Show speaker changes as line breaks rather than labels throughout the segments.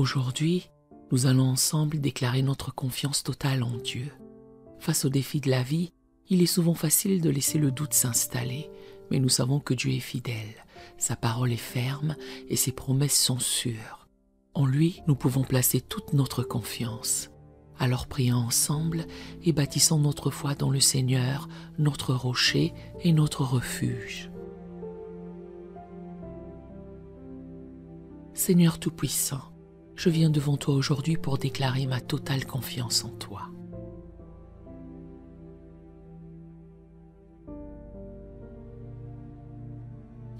Aujourd'hui, nous allons ensemble déclarer notre confiance totale en Dieu. Face aux défis de la vie, il est souvent facile de laisser le doute s'installer, mais nous savons que Dieu est fidèle, sa parole est ferme et ses promesses sont sûres. En lui, nous pouvons placer toute notre confiance. Alors prions ensemble et bâtissons notre foi dans le Seigneur, notre rocher et notre refuge. Seigneur Tout-Puissant, je viens devant toi aujourd'hui pour déclarer ma totale confiance en toi.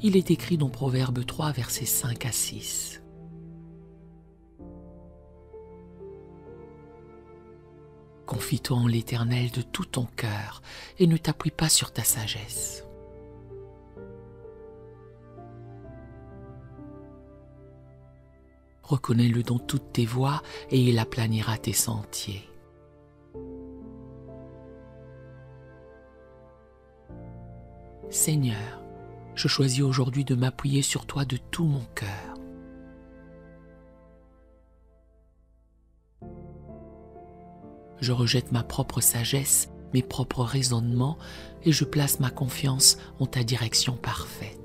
Il est écrit dans Proverbe 3, versets 5 à 6. Confie-toi en l'Éternel de tout ton cœur et ne t'appuie pas sur ta sagesse. Reconnais-le dans toutes tes voies et il aplanira tes sentiers. Seigneur, je choisis aujourd'hui de m'appuyer sur toi de tout mon cœur. Je rejette ma propre sagesse, mes propres raisonnements et je place ma confiance en ta direction parfaite.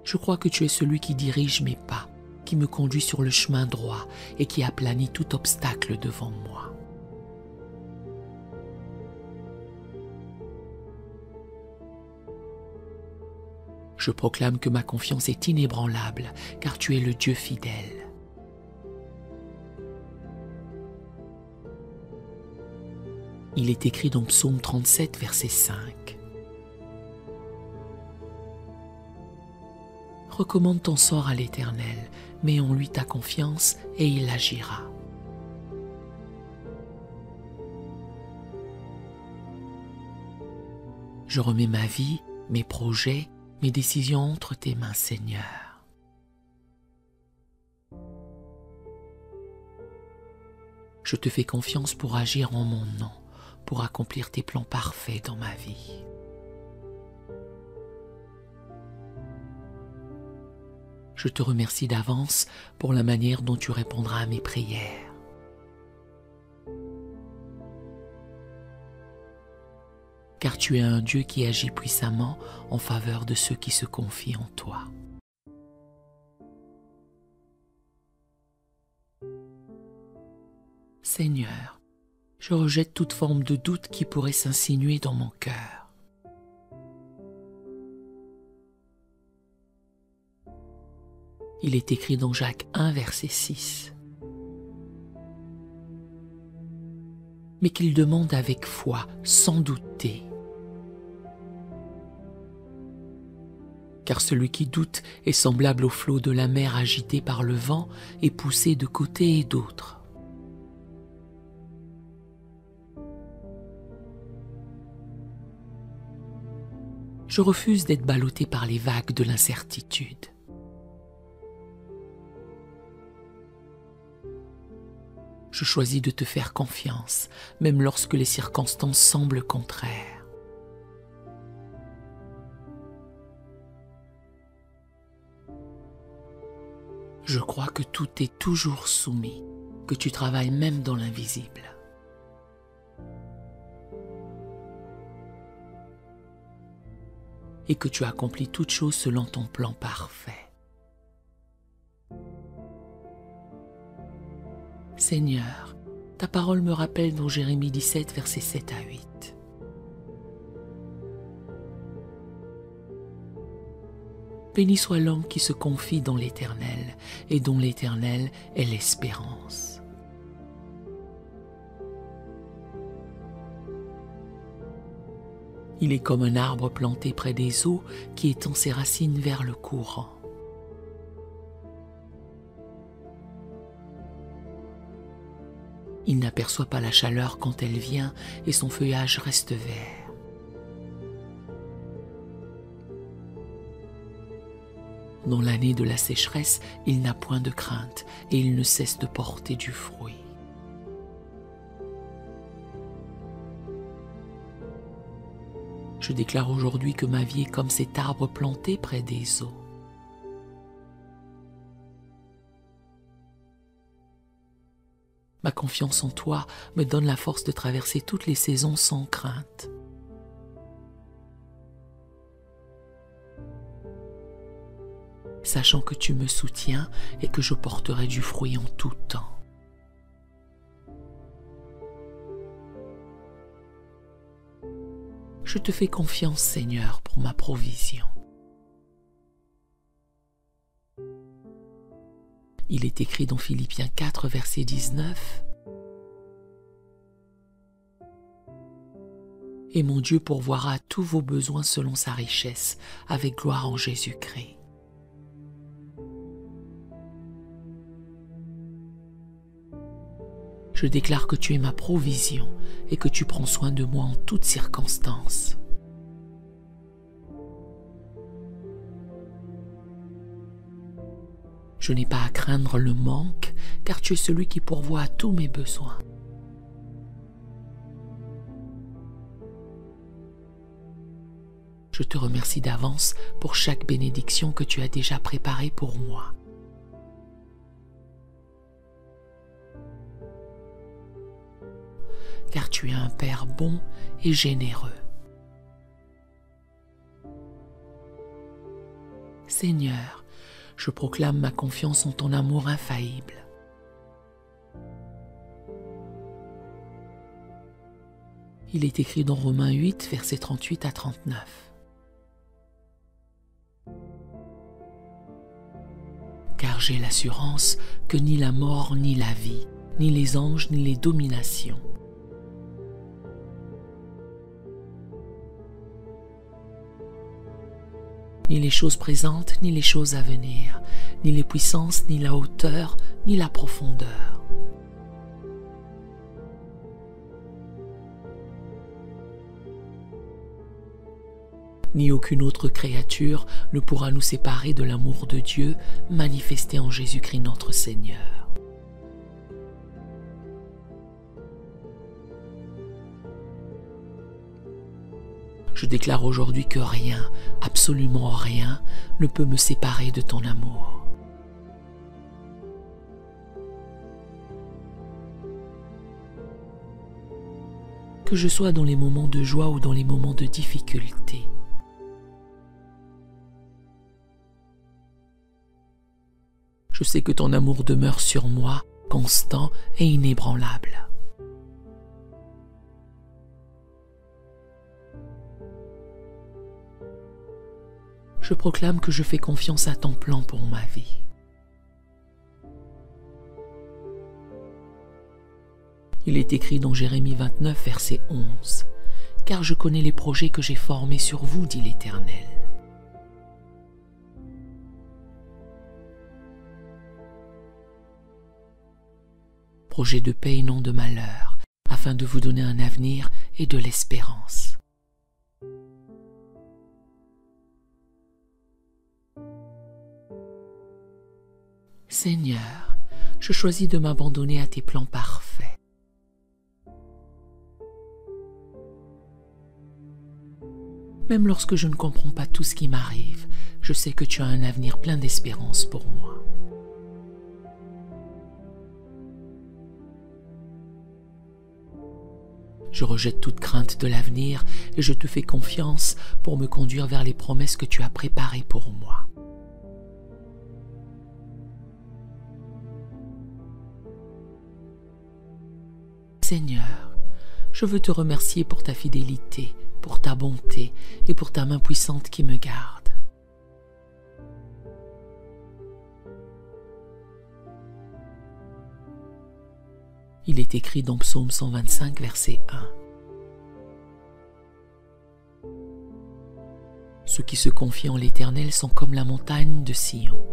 Je crois que tu es celui qui dirige mes pas, qui me conduit sur le chemin droit et qui aplanit tout obstacle devant moi. Je proclame que ma confiance est inébranlable, car tu es le Dieu fidèle. Il est écrit dans Psaume 37, verset 5. Recommande ton sort à l'Éternel, mets en lui ta confiance et il agira. Je remets ma vie, mes projets, mes décisions entre tes mains, Seigneur. Je te fais confiance pour agir en mon nom, pour accomplir tes plans parfaits dans ma vie. Je te remercie d'avance pour la manière dont tu répondras à mes prières. Car tu es un Dieu qui agit puissamment en faveur de ceux qui se confient en toi. Seigneur, je rejette toute forme de doute qui pourrait s'insinuer dans mon cœur. Il est écrit dans Jacques 1, verset 6. Mais qu'il demande avec foi, sans douter. Car celui qui doute est semblable au flot de la mer agité par le vent et poussé de côté et d'autre. Je refuse d'être ballotté par les vagues de l'incertitude. Je choisis de te faire confiance, même lorsque les circonstances semblent contraires. Je crois que tout est toujours soumis, que tu travailles même dans l'invisible. Et que tu accomplis toutes choses selon ton plan parfait. Seigneur, ta parole me rappelle dans Jérémie 17, versets 7 à 8. Béni soit l'homme qui se confie dans l'Éternel et dont l'Éternel est l'espérance. Il est comme un arbre planté près des eaux qui étend ses racines vers le courant. Il n'aperçoit pas la chaleur quand elle vient et son feuillage reste vert. Dans l'année de la sécheresse, il n'a point de crainte et il ne cesse de porter du fruit. Je déclare aujourd'hui que ma vie est comme cet arbre planté près des eaux. Ma confiance en toi me donne la force de traverser toutes les saisons sans crainte. Sachant que tu me soutiens et que je porterai du fruit en tout temps. Je te fais confiance, Seigneur, pour ma provision. Il est écrit dans Philippiens 4, verset 19. Et mon Dieu pourvoira tous vos besoins selon sa richesse, avec gloire en Jésus-Christ. Je déclare que tu es ma provision et que tu prends soin de moi en toutes circonstances. Je n'ai pas à craindre le manque, car tu es celui qui pourvoit à tous mes besoins. Je te remercie d'avance pour chaque bénédiction que tu as déjà préparée pour moi. Car tu es un Père bon et généreux. Seigneur, je proclame ma confiance en ton amour infaillible. Il est écrit dans Romains 8, versets 38 à 39. Car j'ai l'assurance que ni la mort, ni la vie, ni les anges, ni les dominations, ni les choses présentes, ni les choses à venir, ni les puissances, ni la hauteur, ni la profondeur, ni aucune autre créature ne pourra nous séparer de l'amour de Dieu manifesté en Jésus-Christ notre Seigneur. Je déclare aujourd'hui que rien, absolument rien, ne peut me séparer de ton amour. Que je sois dans les moments de joie ou dans les moments de difficulté, je sais que ton amour demeure sur moi, constant et inébranlable. Je proclame que je fais confiance à ton plan pour ma vie. Il est écrit dans Jérémie 29, verset 11. « Car je connais les projets que j'ai formés sur vous, dit l'Éternel. » Projets de paix et non de malheur, afin de vous donner un avenir et de l'espérance. Seigneur, je choisis de m'abandonner à tes plans parfaits. Même lorsque je ne comprends pas tout ce qui m'arrive, je sais que tu as un avenir plein d'espérance pour moi. Je rejette toute crainte de l'avenir et je te fais confiance pour me conduire vers les promesses que tu as préparées pour moi. Seigneur, je veux te remercier pour ta fidélité, pour ta bonté et pour ta main puissante qui me garde. Il est écrit dans Psaume 125, verset 1. Ceux qui se confient en l'Éternel sont comme la montagne de Sion.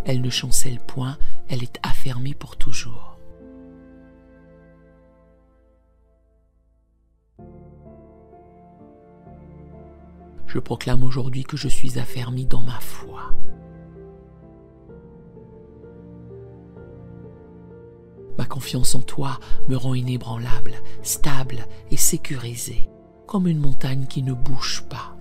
Elle ne chancelle point, elle est affermie pour toujours. Je proclame aujourd'hui que je suis affermi dans ma foi. Ma confiance en toi me rend inébranlable, stable et sécurisée. comme une montagne qui ne bouge pas.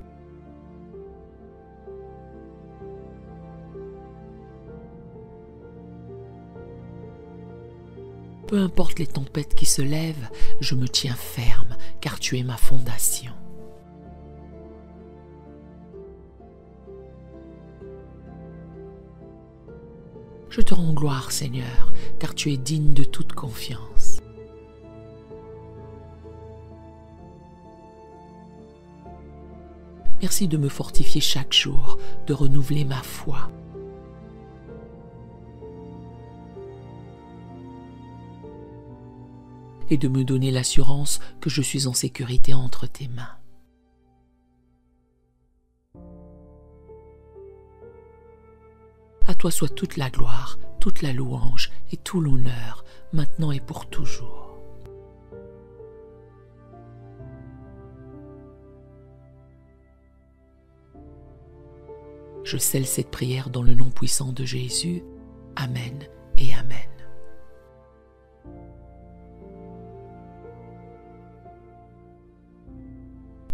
Peu importe les tempêtes qui se lèvent, je me tiens ferme, car tu es ma fondation. Je te rends gloire, Seigneur, car tu es digne de toute confiance. Merci de me fortifier chaque jour, de renouveler ma foi. Et de me donner l'assurance que je suis en sécurité entre tes mains. À toi soit toute la gloire, toute la louange et tout l'honneur, maintenant et pour toujours. Je scelle cette prière dans le nom puissant de Jésus. Amen et Amen.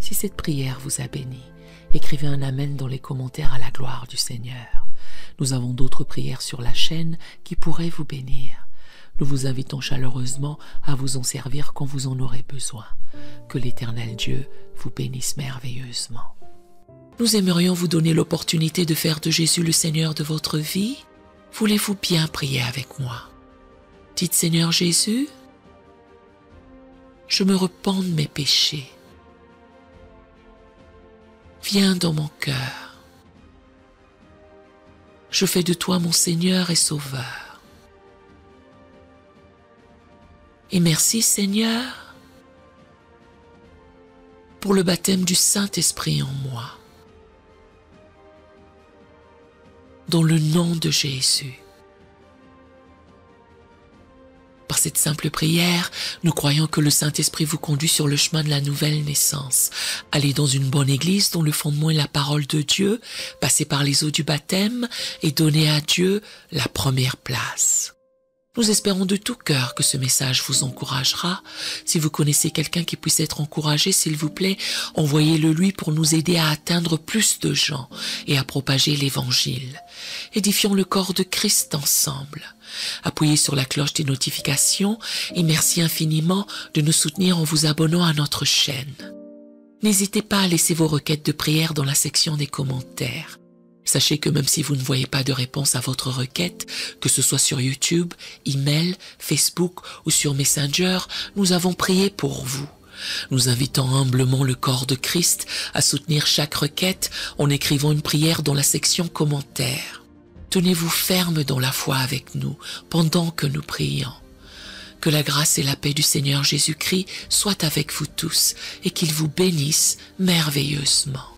Si cette prière vous a béni, écrivez un Amen dans les commentaires à la gloire du Seigneur. Nous avons d'autres prières sur la chaîne qui pourraient vous bénir. Nous vous invitons chaleureusement à vous en servir quand vous en aurez besoin. Que l'Éternel Dieu vous bénisse merveilleusement. Nous aimerions vous donner l'opportunité de faire de Jésus le Seigneur de votre vie. Voulez-vous bien prier avec moi? Dites: Seigneur Jésus, je me repens de mes péchés. Viens dans mon cœur. Je fais de toi mon Seigneur et Sauveur. Et merci, Seigneur, pour le baptême du Saint-Esprit en moi. Dans le nom de Jésus. Par cette simple prière, nous croyons que le Saint-Esprit vous conduit sur le chemin de la nouvelle naissance. Allez dans une bonne église dont le fondement est la parole de Dieu, passez par les eaux du baptême et donnez à Dieu la première place. Nous espérons de tout cœur que ce message vous encouragera. Si vous connaissez quelqu'un qui puisse être encouragé, s'il vous plaît, envoyez-le lui pour nous aider à atteindre plus de gens et à propager l'Évangile. Édifions le corps de Christ ensemble. Appuyez sur la cloche des notifications et merci infiniment de nous soutenir en vous abonnant à notre chaîne. N'hésitez pas à laisser vos requêtes de prière dans la section des commentaires. Sachez que même si vous ne voyez pas de réponse à votre requête, que ce soit sur YouTube, email, Facebook ou sur Messenger, nous avons prié pour vous. Nous invitons humblement le corps de Christ à soutenir chaque requête en écrivant une prière dans la section commentaires. Tenez-vous ferme dans la foi avec nous pendant que nous prions. Que la grâce et la paix du Seigneur Jésus-Christ soient avec vous tous et qu'il vous bénisse merveilleusement.